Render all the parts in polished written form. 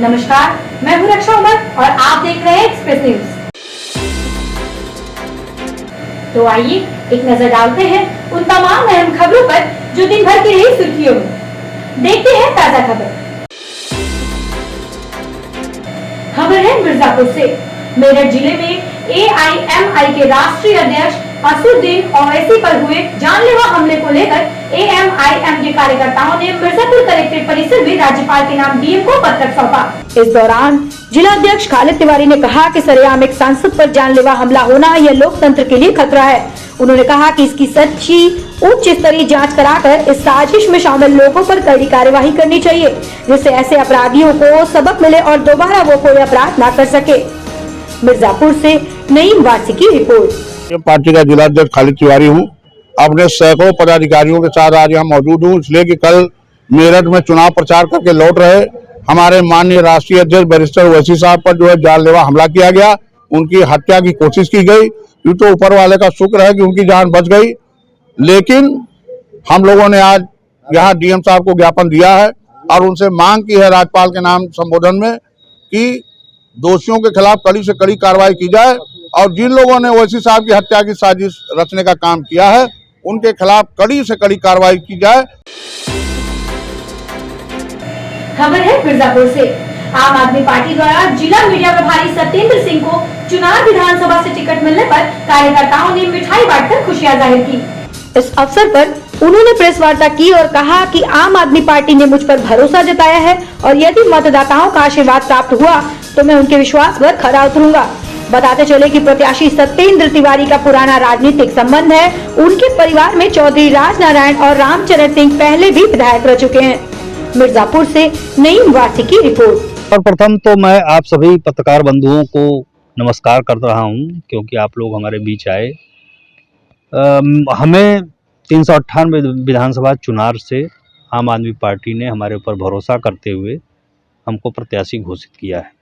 नमस्कार, मैं हूं रक्षा उमर और आप देख रहे हैं एक्सप्रेस न्यूज। तो आइए एक नजर डालते हैं उन तमाम अहम खबरों पर जो दिन भर की रही सुर्खियों में। देखते हैं ताजा खबर है मिर्जापुर से। मेरठ जिले में AIMI के राष्ट्रीय अध्यक्ष असुद्दीन ओवैसी पर हुए जानलेवा हमले को लेकर AMIM के कार्यकर्ताओं ने मिर्जापुर कलेक्ट्रेट परिसर में राज्यपाल के नाम DM को पत्र सौंपा। इस दौरान जिला अध्यक्ष खालिद तिवारी ने कहा कि सरेआम एक सांसद पर जानलेवा हमला होना यह लोकतंत्र के लिए खतरा है। उन्होंने कहा कि इसकी सच्ची उच्च स्तरीय जांच कराकर इस साजिश में शामिल लोगों पर कड़ी कार्यवाही करनी चाहिए, जिससे ऐसे अपराधियों को सबक मिले और दोबारा वो कोई अपराध न कर सके। मिर्जापुर से नईम वासी की रिपोर्ट। पार्टी का जिला अध्यक्ष खालिद तिवारी हूँ। अपने सैकड़ों पदाधिकारियों के साथ आज यहाँ मौजूद हूँ, इसलिए कि कल मेरठ में चुनाव प्रचार करके लौट रहे हमारे माननीय राष्ट्रीय अध्यक्ष बैरिस्टर ओवैसी साहब पर जो है जानलेवा हमला किया गया, उनकी हत्या की कोशिश की गई। यूँ तो ऊपर वाले का शुक्र है कि उनकी जान बच गई, लेकिन हम लोगों ने आज यहाँ DM साहब को ज्ञापन दिया है और उनसे मांग की है राज्यपाल के नाम संबोधन में कि दोषियों के खिलाफ कड़ी से कड़ी कार्रवाई की जाए और जिन लोगों ने ओवैसी साहब की हत्या की साजिश रचने का काम किया है उनके खिलाफ कड़ी से कड़ी कार्रवाई की जाए। खबर है मिर्जापुर से। आम आदमी पार्टी द्वारा जिला मीडिया प्रभारी सत्येंद्र सिंह को चुनार विधानसभा से टिकट मिलने पर कार्यकर्ताओं ने मिठाई बांटकर खुशियां जाहिर की। इस अवसर पर उन्होंने प्रेस वार्ता की और कहा कि आम आदमी पार्टी ने मुझ पर भरोसा जताया है और यदि मतदाताओं का आशीर्वाद प्राप्त हुआ तो मैं उनके विश्वास पर खरा उतरूंगा। बताते चले कि प्रत्याशी सत्येंद्र तिवारी का पुराना राजनीतिक संबंध है। उनके परिवार में चौधरी राजनारायण और रामचरण सिंह पहले भी विधायक रह चुके हैं। मिर्जापुर से नईम वासी की रिपोर्ट। प्रथम तो मैं आप सभी पत्रकार बंधुओं को नमस्कार कर रहा हूं, क्योंकि आप लोग हमारे बीच आए। हमें 398 विधानसभा चुनाव से आम आदमी पार्टी ने हमारे ऊपर भरोसा करते हुए हमको प्रत्याशी घोषित किया है।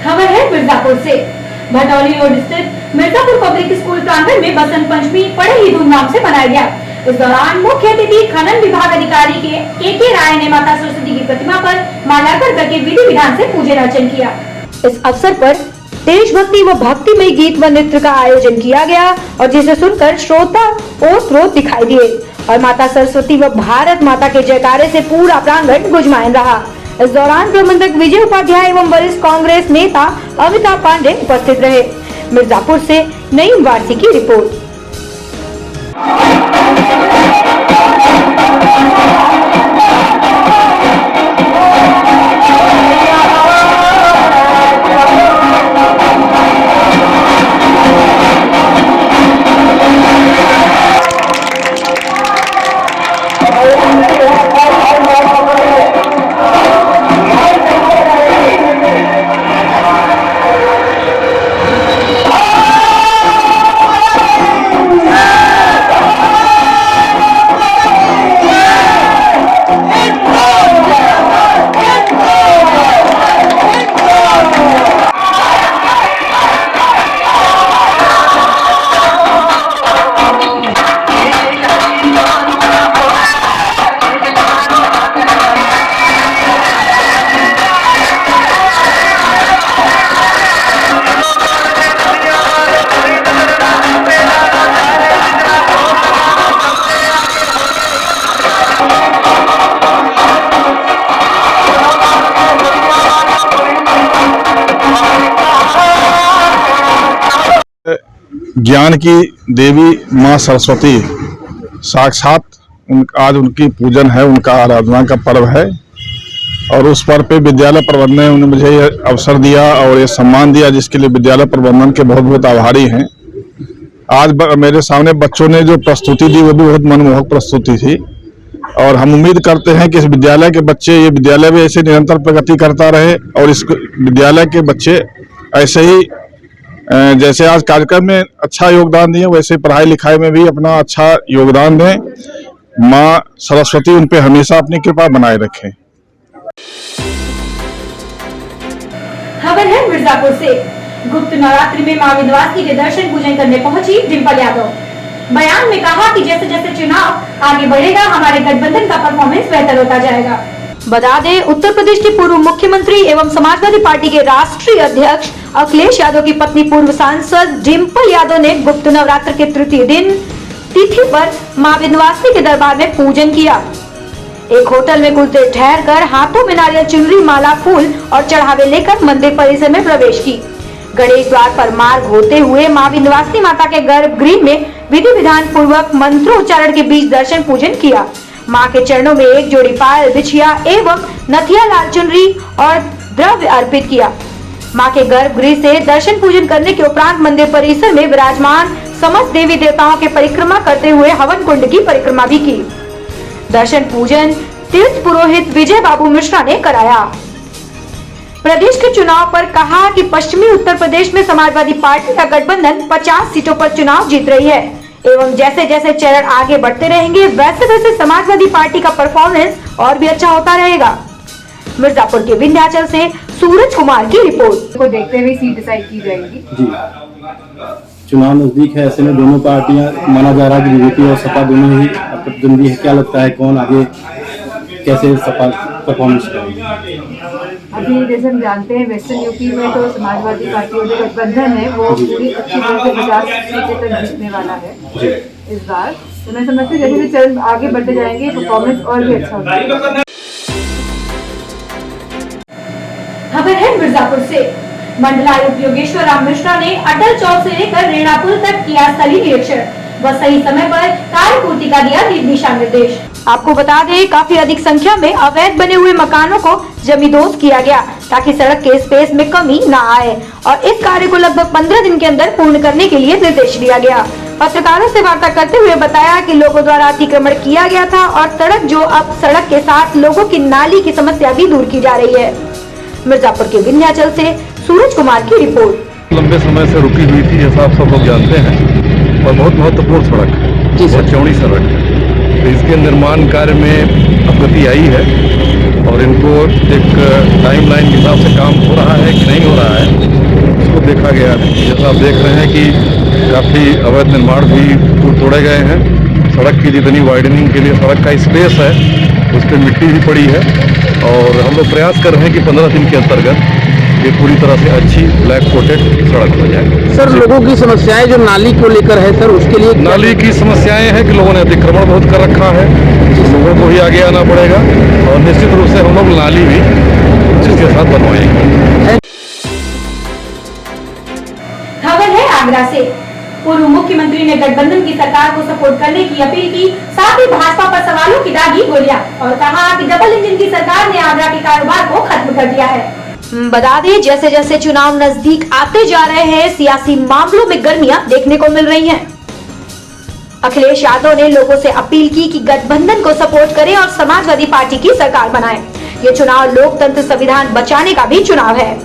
खबर है मिर्जापुर से। भटौली रोड स्थित मिर्जापुर पब्लिक स्कूल प्रांगण में बसंत पंचमी बड़े ही धूमधाम से मनाया गया। इस दौरान मुख्य अतिथि खनन विभाग अधिकारी के राय ने माता सरस्वती की प्रतिमा पर माल्यार्पण करके विधि विधान से पूजन अर्चन किया। इस अवसर पर देशभक्ति व भक्तिमय गीत व नृत्य का आयोजन किया गया और जिसे सुनकर श्रोता ओत-प्रोत दिखाई दिए और माता सरस्वती व भारत माता के जयकारे से पूरा प्रांगण गुंजयमान रहा। इस दौरान प्रबंधक विजय उपाध्याय एवं वरिष्ठ कांग्रेस नेता अमिताभ पांडे उपस्थित रहे। मिर्जापुर से नईम वासी की रिपोर्ट। ज्ञान की देवी माँ सरस्वती साक्षात आज उनकी पूजन है, उनका आराधना का पर्व है और उस पर्व पे विद्यालय प्रबंधन ने उन्हें मुझे ये अवसर दिया और ये सम्मान दिया, जिसके लिए विद्यालय प्रबंधन के बहुत बहुत आभारी हैं। आज मेरे सामने बच्चों ने जो प्रस्तुति दी वो भी बहुत मनमोहक प्रस्तुति थी और हम उम्मीद करते हैं कि इस विद्यालय के बच्चे, ये विद्यालय भी ऐसे निरंतर प्रगति करता रहे और इस विद्यालय के बच्चे ऐसे ही जैसे आज कार्यक्रम में अच्छा योगदान दिए वैसे पढ़ाई लिखाई में भी अपना अच्छा योगदान दें। माँ सरस्वती उन पे हमेशा अपनी कृपा बनाए रखें। खबर है मिर्जापुर से। गुप्त नवरात्रि में मां विंध्यवासिनी के दर्शन पूजन करने पहुंची डिंपल यादव। बयान में कहा कि जैसे जैसे चुनाव आगे बढ़ेगा हमारे गठबंधन का परफॉर्मेंस बेहतर होता जाएगा। बता दें, उत्तर प्रदेश के पूर्व मुख्यमंत्री एवं समाजवादी पार्टी के राष्ट्रीय अध्यक्ष अखिलेश यादव की पत्नी पूर्व सांसद डिम्पल यादव ने गुप्त नवरात्र के तृतीय दिन तिथि पर मां विंध्यवासिनी के दरबार में पूजन किया। एक होटल में कुछ देर ठहर कर हाथों में नारियल, चुनरी, माला, फूल और चढ़ावे लेकर मंदिर परिसर में प्रवेश की। गणेश द्वार पर मार्ग होते हुए मां विंध्यवासिनी माता के गर्भगृह में विधि विधान पूर्वक मंत्रोच्चारण के बीच दर्शन पूजन किया। मां के चरणों में एक जोड़ी पायल, बिछिया एवं नथिया, लाल चुनरी और द्रव्य अर्पित किया। मां के गर्भगृह से दर्शन पूजन करने के उपरांत मंदिर परिसर में विराजमान समस्त देवी देवताओं के परिक्रमा करते हुए हवन कुंड की परिक्रमा भी की। दर्शन पूजन तीर्थ पुरोहित विजय बाबू मिश्रा ने कराया। प्रदेश के चुनाव पर कहा कि पश्चिमी उत्तर प्रदेश में समाजवादी पार्टी का गठबंधन 50 सीटों पर चुनाव जीत रही है एवं जैसे जैसे चरण आगे बढ़ते रहेंगे वैसे वैसे समाजवादी पार्टी का परफॉर्मेंस और भी अच्छा होता रहेगा। मिर्जापुर के विंध्याचल से सूरज कुमार की रिपोर्ट को देखते हुए सीट डिसाइड की जाएगी। जी, चुनाव नजदीक है, ऐसे में दोनों पार्टियां माना जा रहा है कि बीजेपी और सपा दोनों ही प्रतिद्वंदी है। क्या लगता है कौन आगे कैसे सपा परफॉर्मेंस करेगी? अभी जैसे हम जानते हैं वेस्टर्न यूपी में तो समाजवादी पार्टी और जो गठबंधन है वो पूरी अच्छी तरह से 50 सीटें तक जीतने वाला है इस बार। तो मैं समझती हूँ जैसे चरण आगे बढ़ते जाएंगे परफॉर्मेंस और भी अच्छा होगा। खबर है मिर्जापुर से। मंडलायुक्त योगेश्वर राम मिश्रा ने अटल चौक से लेकर रेणापुर तक किया स्थलीय निरीक्षण व सही समय पर कार्य पूर्ति का दिया दिशा निर्देश। आपको बता दें, काफी अधिक संख्या में अवैध बने हुए मकानों को जमींदोज किया गया ताकि सड़क के स्पेस में कमी न आए और इस कार्य को लगभग 15 दिन के अंदर पूर्ण करने के लिए निर्देश दिया गया। पत्रकारों से वार्ता करते हुए बताया कि लोगों द्वारा अतिक्रमण किया गया था और सड़क के साथ लोगों की नाली की समस्या भी दूर की जा रही है। मिर्जापुर के विंध्याचल से सूरज कुमार की रिपोर्ट। लंबे समय से रुकी हुई थी, जैसा आप सब लोग जानते हैं, और बहुत महत्वपूर्ण सड़क है, बहुत चौड़ी सड़क है। तो इसके निर्माण कार्य में अब गति आई है और इनको एक टाइमलाइन के हिसाब से काम हो रहा है कि नहीं हो रहा है उसको देखा गया है। जैसा आप देख रहे हैं कि काफ़ी अवैध निर्माण भी तोड़े गए हैं। सड़क की जितनी वाइडनिंग के लिए सड़क का स्पेस है उस पर मिट्टी भी पड़ी है और हम लोग प्रयास कर रहे हैं कि 15 दिन के अंतर्गत ये पूरी तरह से अच्छी ब्लैक कोटेड सड़क हो जाए। सर, लोगों की समस्याएं जो नाली को लेकर है सर, उसके लिए नाली की समस्याएं हैं कि लोगों ने अतिक्रमण बहुत कर रखा है, लोगों को ही आगे आना पड़ेगा और निश्चित रूप से हम लोग नाली भी जिसके साथ बनवाएंगे। खबर है आगरा से। पूर्व मुख्यमंत्री ने गठबंधन की सरकार को सपोर्ट करने की अपील की, साथ ही भाजपा पर सवालों की दागी गोलियां और कहा कि डबल इंजन की सरकार ने आगरा के कारोबार को खत्म कर दिया है। बता दें, जैसे जैसे चुनाव नजदीक आते जा रहे हैं सियासी मामलों में गर्मियां देखने को मिल रही हैं। अखिलेश यादव ने लोगों से अपील की कि गठबंधन को सपोर्ट करें और समाजवादी पार्टी की सरकार बनाएं। ये चुनाव लोकतंत्र संविधान बचाने का भी चुनाव है।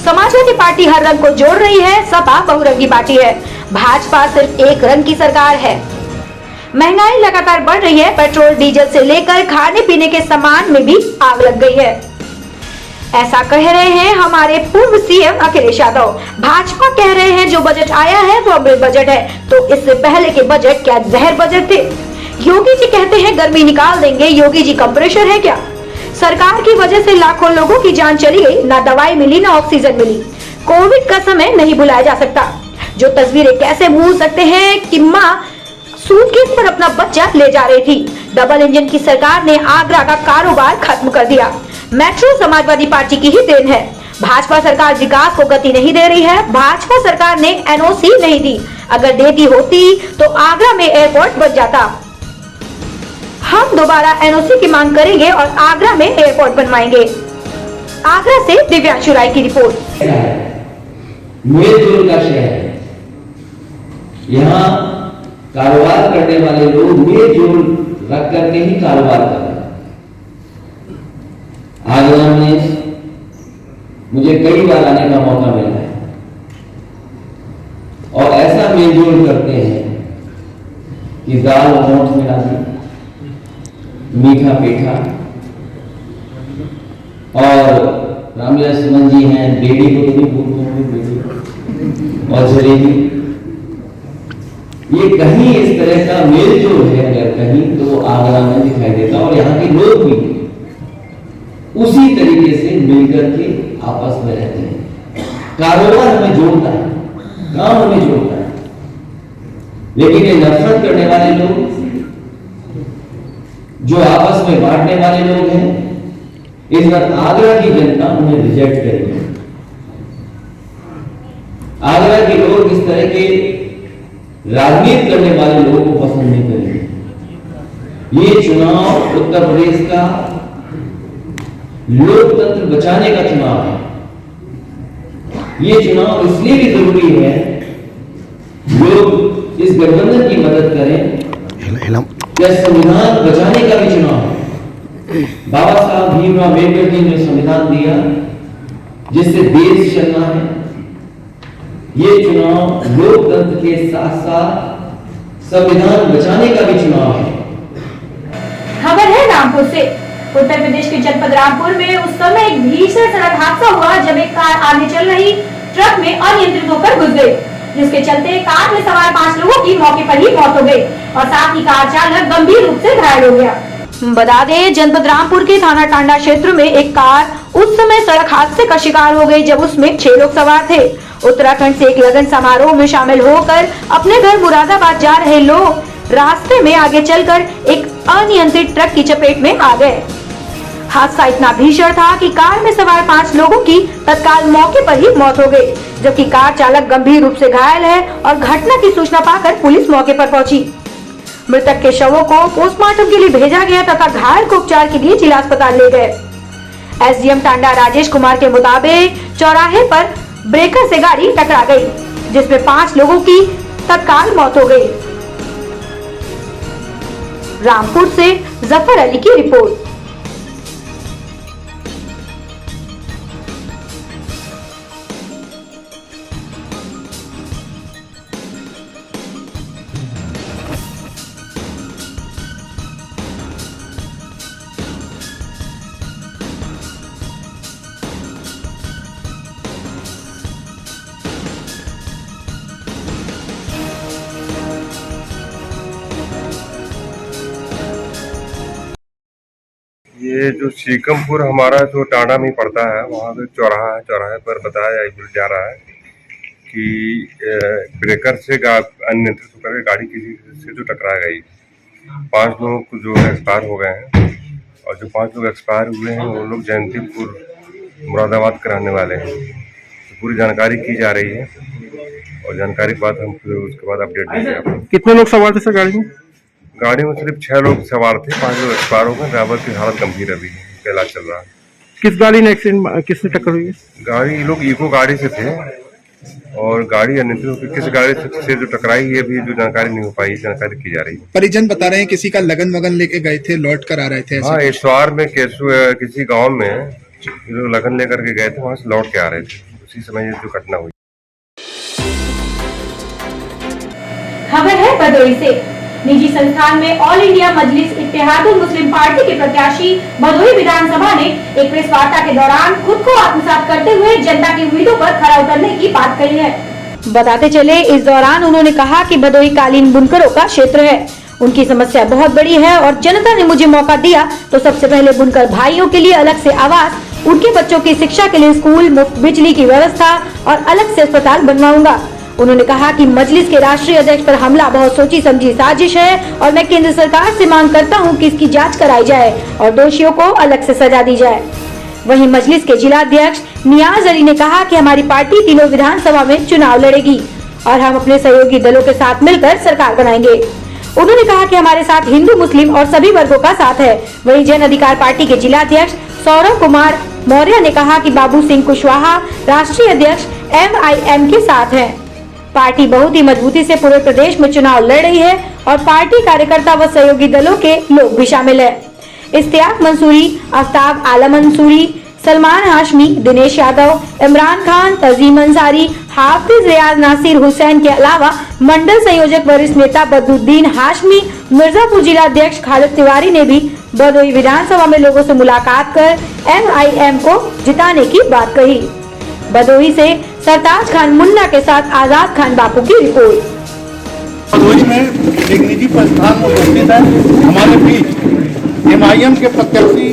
समाजवादी पार्टी हर रंग को जोड़ रही है, सपा बहुरंगी पार्टी है, भाजपा सिर्फ एक रंग की सरकार है। महंगाई लगातार बढ़ रही है, पेट्रोल डीजल से लेकर खाने पीने के सामान में भी आग लग गई है। ऐसा कह रहे हैं हमारे पूर्व सीएम अखिलेश यादव। भाजपा कह रहे हैं जो बजट आया है वो अमृत बजट है, तो इससे पहले के बजट क्या जहर बजट थे। योगी जी कहते हैं गर्मी निकाल देंगे, योगी जी कम प्रेशर है क्या। सरकार की वजह से लाखों लोगों की जान चली गई, ना दवाई मिली ना ऑक्सीजन मिली। कोविड का समय नहीं भुलाया जा सकता। जो तस्वीरें कैसे भूल सकते हैं कि माँ सूटकेस पर अपना बच्चा ले जा रही थी। डबल इंजन की सरकार ने आगरा का कारोबार खत्म कर दिया। मेट्रो समाजवादी पार्टी की ही देन है। भाजपा सरकार विकास को गति नहीं दे रही है। भाजपा सरकार ने एनओसी नहीं दी, अगर देती होती तो आगरा में एयरपोर्ट बन जाता। हम दोबारा एनओसी की मांग करेंगे और आगरा में एयरपोर्ट बनवाएंगे। आगरा से दिव्यांशु राय की रिपोर्ट। मेलजोल का शहर है, यहाँ कारोबार करने वाले लोग मेलजोल रख करके ही कारोबार कर रहे हैं। आगरा में मुझे कई बार आने का मौका मिला है और ऐसा मेलजोल करते हैं कि दाल और मोठ मिला दी, मीठा पेठा, और रामलीला सुमन जी हैं, बेड़ी को भी बोलते हैं, बेड़ी और जलेबी। ये कहीं इस तरह का मेल जो है अगर कहीं तो आगरा में दिखाई देता और यहाँ के लोग भी उसी तरीके से मिलकर के आपस में रहते हैं। कारोबार हमें जोड़ता है, काम हमें जोड़ता है, लेकिन ये नफरत करने वाले लोग, जो आपस में बांटने वाले लोग हैं, इस बार आगरा की जनता उन्हें रिजेक्ट करेगी। आगरा के लोग इस तरह के राजनीति करने वाले लोगों को पसंद नहीं करेंगे। ये चुनाव उत्तर प्रदेश का लोकतंत्र बचाने का चुनाव है। ये चुनाव इसलिए भी जरूरी है, लोग इस गठबंधन की मदद करें, यह संविधान बचाने का भी चुनाव है। बाबा साहब भीमराव अम्बेडकर जी ने संविधान दिया जिससे देश चलना है। ये चुनाव लोकतंत्र के साथ साथ संविधान बचाने का भी चुनाव है। खबर है रामपुर से। उत्तर प्रदेश के जनपद रामपुर में उस समय एक भीषण सड़क हादसा हुआ जब एक कार आगे चल रही ट्रक में अनियंत्रित होकर घुस गई, जिसके चलते कार में सवार 5 लोगों की मौके पर ही मौत हो गई और साथ ही कार चालक गंभीर रूप से घायल हो गया। बता दें, जनपद रामपुर के थाना टांडा क्षेत्र में एक कार उस समय सड़क हादसे का शिकार हो गई जब उसमें 6 लोग सवार थे। उत्तराखंड से एक लगन समारोह में शामिल होकर अपने घर मुरादाबाद जा रहे लोग रास्ते में आगे चलकर एक अनियंत्रित ट्रक की चपेट में आ गए। हादसा इतना भीषण था कि कार में सवार 5 लोगों की तत्काल मौके पर ही मौत हो गई, जबकि कार चालक गंभीर रूप से घायल है और घटना की सूचना पाकर पुलिस मौके पर पहुंची। मृतक के शवों को पोस्टमार्टम के लिए भेजा गया तथा घायल को उपचार के लिए जिला अस्पताल ले गए। एसडीएम टांडा राजेश कुमार के मुताबिक चौराहे पर ब्रेकर से गाड़ी टकरा गई, जिसमें 5 लोगों की तत्काल मौत हो गई। रामपुर से जफर अली की रिपोर्ट। ये जो सीकमपुर हमारा जो टांडा में पड़ता है, वहाँ पे चौराहा है। चौराहे पर बताया जा रहा है कि ब्रेकर से अनियंत्रित होकर गाड़ी किसी से जो टकरा गई। 5 लोग जो है एक्सपायर हो गए हैं और जो 5 लोग एक्सपायर हुए हैं वो लोग जयंतीपुर मुरादाबाद के रहने वाले हैं। तो पूरी जानकारी की जा रही है और जानकारी के बाद हम उसके बाद अपडेट देंगे आपको। कितने लोग सवार थे सर गाड़ी में? गाड़ी में सिर्फ 6 लोग सवार थे, 5 लोग एक्सपायर हो गए। ड्राइवर की हालत गंभीर अभी इलाज चल रहा है। किस गाड़ी ने एक्सीडेंट, किससे टक्कर हुई? गाड़ी लोग इको गाड़ी से थे और गाड़ी अनियंत्रित होकर किस गाड़ी से जो टकराई है अभी जो जानकारी नहीं हो पाई, जानकारी की जा रही है। परिजन बता रहे हैं किसी का लगन वगन लेके गए थे, लौट कर आ रहे थे। हाँ, इश्वार में किसी गांव में जो लगन लेकर के गए थे वहां से लौट के आ रहे थे, उसी समय ये जो घटना हुई। खबर है भदोही से। निजी संस्थान में ऑल इंडिया मजलिस इत्तेहादुल मुस्लिम पार्टी के प्रत्याशी भदोही विधानसभा ने एक प्रेस वार्ता के दौरान खुद को आत्मसात करते हुए जनता की उम्मीदों पर खरा उतरने की बात कही है। बताते चले, इस दौरान उन्होंने कहा कि भदोही कालीन बुनकरों का क्षेत्र है, उनकी समस्या बहुत बड़ी है और जनता ने मुझे मौका दिया तो सबसे पहले बुनकर भाइयों के लिए अलग से आवास, उनके बच्चों की शिक्षा के लिए स्कूल, मुफ्त बिजली की व्यवस्था और अलग से अस्पताल बनवाऊंगा। उन्होंने कहा कि मजलिस के राष्ट्रीय अध्यक्ष पर हमला बहुत सोची समझी साजिश है और मैं केंद्र सरकार से मांग करता हूं कि इसकी जांच कराई जाए और दोषियों को अलग से सजा दी जाए। वहीं मजलिस के जिला अध्यक्ष नियाज अली ने कहा कि हमारी पार्टी तीनों विधानसभा में चुनाव लड़ेगी और हम अपने सहयोगी दलों के साथ मिलकर सरकार बनाएंगे। उन्होंने कहा कि हमारे साथ हिंदू, मुस्लिम और सभी वर्गों का साथ है। वहीं जन अधिकार पार्टी के जिला अध्यक्ष सौरभ कुमार मौर्य ने कहा कि बाबू सिंह कुशवाहा राष्ट्रीय अध्यक्ष MIM के साथ है। पार्टी बहुत ही मजबूती से पूरे प्रदेश में चुनाव लड़ रही है और पार्टी कार्यकर्ता व सहयोगी दलों के लोग भी शामिल है। इश्तियाक मंसूरी, आफ्ताब आलम मंसूरी, सलमान हाशमी, दिनेश यादव, इमरान खान, तजीम अंसारी, हाफिज रियाज नासिर हुसैन के अलावा मंडल संयोजक वरिष्ठ नेता बदरुद्दीन हाशमी, मिर्जापुर जिला अध्यक्ष खालिद तिवारी ने भी भदोही विधानसभा में लोगों से मुलाकात कर MIM को जिताने की बात कही। भदोही से सरताज खान मुन्ना के साथ आजाद खान बापू की रिपोर्ट। भदोही में एक निजी संस्थान में उपस्थित है हमारे बीच MIM के प्रत्याशी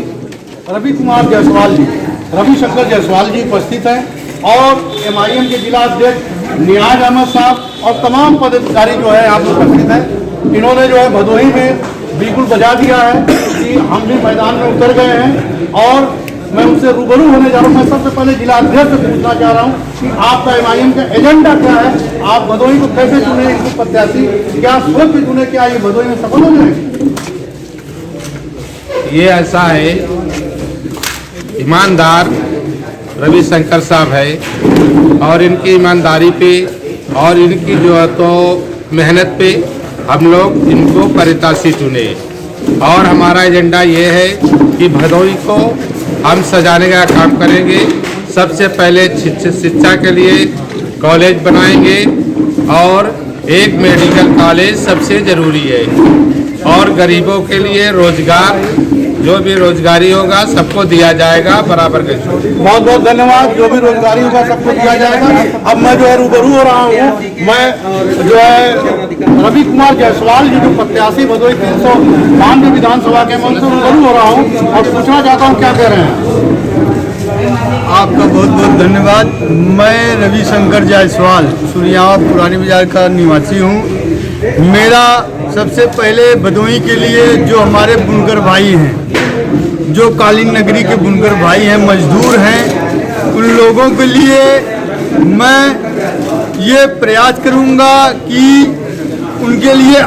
रवि कुमार जायसवाल जी, रविशंकर जायसवाल जी उपस्थित हैं और MIM के जिला अध्यक्ष नियाज अहमद साहब और तमाम पदाधिकारी जो है यहाँ पर उपस्थित हैं। इन्होंने जो है भदोही में बिल्कुल बजा दिया है कि हम भी मैदान में उतर गए हैं और मैं उनसे रूबरू होने जा रहा हूँ। मैं सबसे पहले जिला अध्यक्ष से पूछना चाह रहा हूँ कि आपका MIM का एजेंडा क्या है, आप भदोही को कैसे चुने, इनको प्रत्याशी क्या सोच के चुने, क्या ये भदोही में सफल हो जाएंगे? ये ऐसा है, ईमानदार रविशंकर साहब है और इनकी ईमानदारी पे और इनकी जो है तो मेहनत पे हम लोग इनको प्रत्याशी चुने और हमारा एजेंडा ये है कि भदोही को हम सजाने का काम करेंगे। सबसे पहले शिक्षा के लिए कॉलेज बनाएंगे और एक मेडिकल कॉलेज सबसे ज़रूरी है और गरीबों के लिए रोजगार, जो भी रोजगारी होगा सबको दिया जाएगा बराबर के। बहुत बहुत धन्यवाद। जो भी रोजगारी होगा सबको दिया जाएगा। अब मैं जो है रूबरू हो रहा हूँ, मैं जो है रवि कुमार जायसवाल जी जो प्रत्याशी भदोही 392 विधानसभा के, मैं उनसे रूबरू हो रहा हूँ और पूछना चाहता हूँ क्या कह रहे हैं। आपका बहुत बहुत धन्यवाद। मैं रविशंकर जायसवाल सूर्यावा पुरानी बाजार का निवासी हूँ। मेरा सबसे पहले भदोही के लिए जो हमारे बुनकर भाई हैं, जो कालीन नगरी के बुनकर भाई हैं, मजदूर हैं, उन लोगों के लिए मैं ये प्रयास करूँगा कि उनके लिए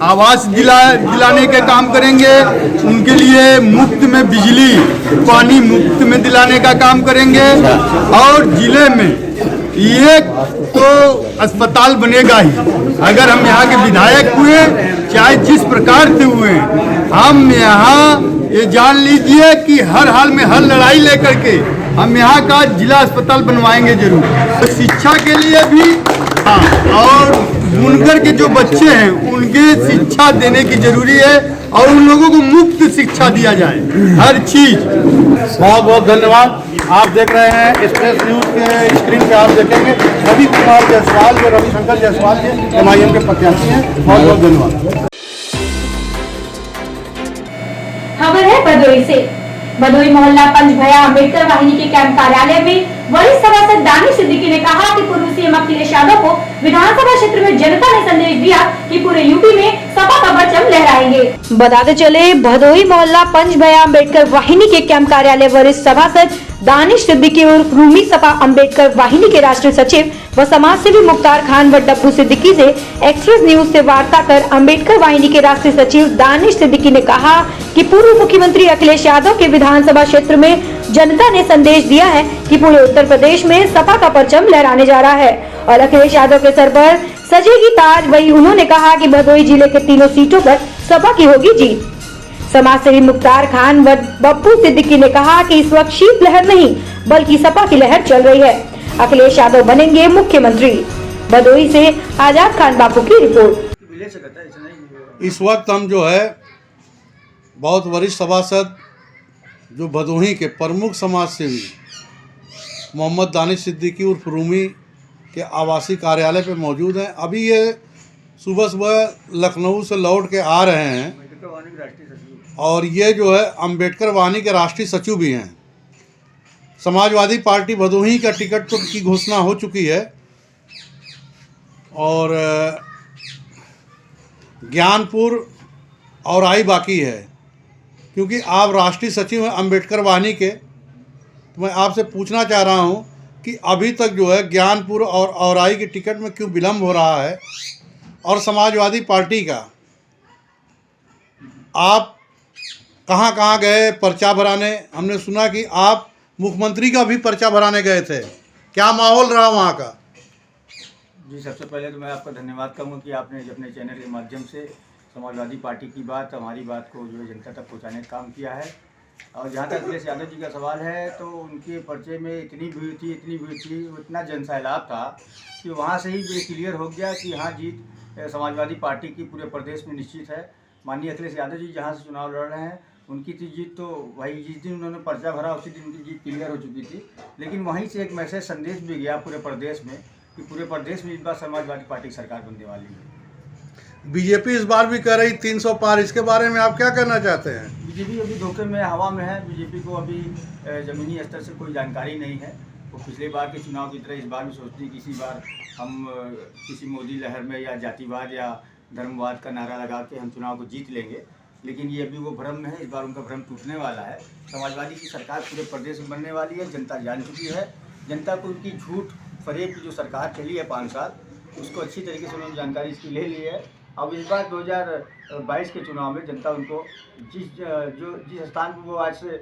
आवास दिलाने का काम करेंगे। उनके लिए मुफ्त में बिजली पानी मुफ्त में दिलाने का काम करेंगे और जिले में एक तो अस्पताल बनेगा ही। अगर हम यहाँ के विधायक हुए, चाहे जिस प्रकार से हुए, हम यहाँ ये जान लीजिए कि हर हाल में हर लड़ाई लेकर के हम यहाँ का जिला अस्पताल बनवाएंगे जरूर। तो शिक्षा के लिए भी और बुनकर के जो बच्चे हैं उनके शिक्षा देने की जरूरी है और उन लोगों को मुफ्त शिक्षा दिया जाए, हर चीज। बहुत बहुत धन्यवाद। आप देख रहे हैं एक्सप्रेस न्यूज के स्क्रीन पे आप देखेंगे रवि कुमार जायसवाल जो रविशंकर जायसवाल जी MIM के प्रत्याशी हैं। बहुत बहुत धन्यवाद। खबर है भदोही से। भदोही मोहल्ला पंचभया अम्बेडकर वाहिनी के कैंप कार्यालय में वरिष्ठ सभासद दानिश सिद्दीकी ने कहा कि पूर्व CM अखिलेश यादव को विधानसभा क्षेत्र में जनता ने संदेश दिया कि पूरे यूपी में सपा का परचम लहराएंगे। बताते चले भदोही मोहल्ला पंचभया अम्बेडकर वाहिनी के कैंप कार्यालय वरिष्ठ सभासद दानिश सिद्दीकी और रूमी सपा अम्बेडकर वाहिनी के राष्ट्रीय सचिव व समाज सेवी मुख्तार खान व डब्बू सिद्दीकी से एक्सप्रेस न्यूज से वार्ता कर अम्बेडकर वाहिनी के राष्ट्रीय सचिव दानिश सिद्दीकी ने कहा कि पूर्व मुख्यमंत्री अखिलेश यादव के विधानसभा क्षेत्र में जनता ने संदेश दिया है कि पूरे उत्तर प्रदेश में सपा का परचम लहराने जा रहा है और अखिलेश यादव के सर पर सजेगी ताज। वही उन्होंने कहा कि भदोही जिले के तीनों सीटों पर सपा की होगी जीत। समाज सेवी मुख्तार खान व डब्बू सिद्दीकी ने कहा कि इस वक्त शीतलहर नहीं बल्कि सपा की लहर चल रही है। अखिलेश यादव बनेंगे मुख्यमंत्री। भदोही से आजाद खान बापू की रिपोर्ट। इस वक्त हम जो है बहुत वरिष्ठ सभासद जो भदोही के प्रमुख समाज सेवी मोहम्मद दानिश सिद्दीकी उर्फ रूमी के आवासीय कार्यालय पे मौजूद हैं। अभी ये सुबह सुबह लखनऊ से लौट के आ रहे हैं और ये जो है अम्बेडकर वाहिनी के राष्ट्रीय सचिव भी हैं। समाजवादी पार्टी भदोही का टिकट तो की घोषणा हो चुकी है और ज्ञानपुर और आई बाकी है। क्योंकि आप राष्ट्रीय सचिव हैं अम्बेडकर वाहिनी के, तो मैं आपसे पूछना चाह रहा हूं कि अभी तक जो है ज्ञानपुर और औराई के टिकट में क्यों विलम्ब हो रहा है। और समाजवादी पार्टी का आप कहां कहां गए पर्चा भराने? हमने सुना कि आप मुख्यमंत्री का भी पर्चा भराने गए थे, क्या माहौल रहा वहां का? जी, सबसे पहले तो मैं आपका धन्यवाद करूंगा कि आपने अपने चैनल के माध्यम से समाजवादी पार्टी की बात, हमारी बात को जो है जनता तक पहुंचाने का काम किया है। और जहाँ तक अखिलेश यादव जी का सवाल है, तो उनके पर्चे में इतनी भीड़ थी, इतना जनसैलाब था कि वहाँ से ही ये क्लियर हो गया कि यहाँ जीत समाजवादी पार्टी की पूरे प्रदेश में निश्चित है। माननीय अखिलेश यादव जी जहाँ से चुनाव लड़ रहे हैं, उनकी थी जीत, तो वही जिस दिन उन्होंने पर्चा भरा उसी दिन उनकी जीत क्लियर हो चुकी थी। लेकिन वहीं से एक मैसेज संदेश भी गया पूरे प्रदेश में कि पूरे प्रदेश में इस बार समाजवादी पार्टी की सरकार बनने वाली है। बीजेपी इस बार भी कह रही 300 पार, इसके बारे में आप क्या कहना चाहते हैं? बीजेपी अभी धोखे में हवा में है। बीजेपी को अभी ज़मीनी स्तर से कोई जानकारी नहीं है। वो पिछले बार के चुनाव की तरह इस बार भी सोचती है कि इसी बार हम किसी मोदी लहर में या जातिवाद या धर्मवाद का नारा लगा के हम चुनाव को जीत लेंगे, लेकिन ये अभी वो भ्रम में है। इस बार उनका भ्रम टूटने वाला है। समाजवादी की सरकार पूरे प्रदेश में बनने वाली है। जनता जान चुकी है। जनता को उनकी झूठ फरेब की जो सरकार चली है 5 साल, उसको अच्छी तरीके से उन्होंने जानकारी इसकी ले ली है। अब इस बार 2022 के चुनाव में जनता उनको जिस स्थान पर वो आज से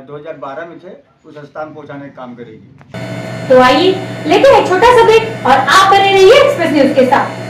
2012 में थे उस स्थान पहुंचाने का काम करेगी। तो आइए लेते हैं एक छोटा सा ब्रेक और आप बने रहिए एक्सप्रेस न्यूज के साथ।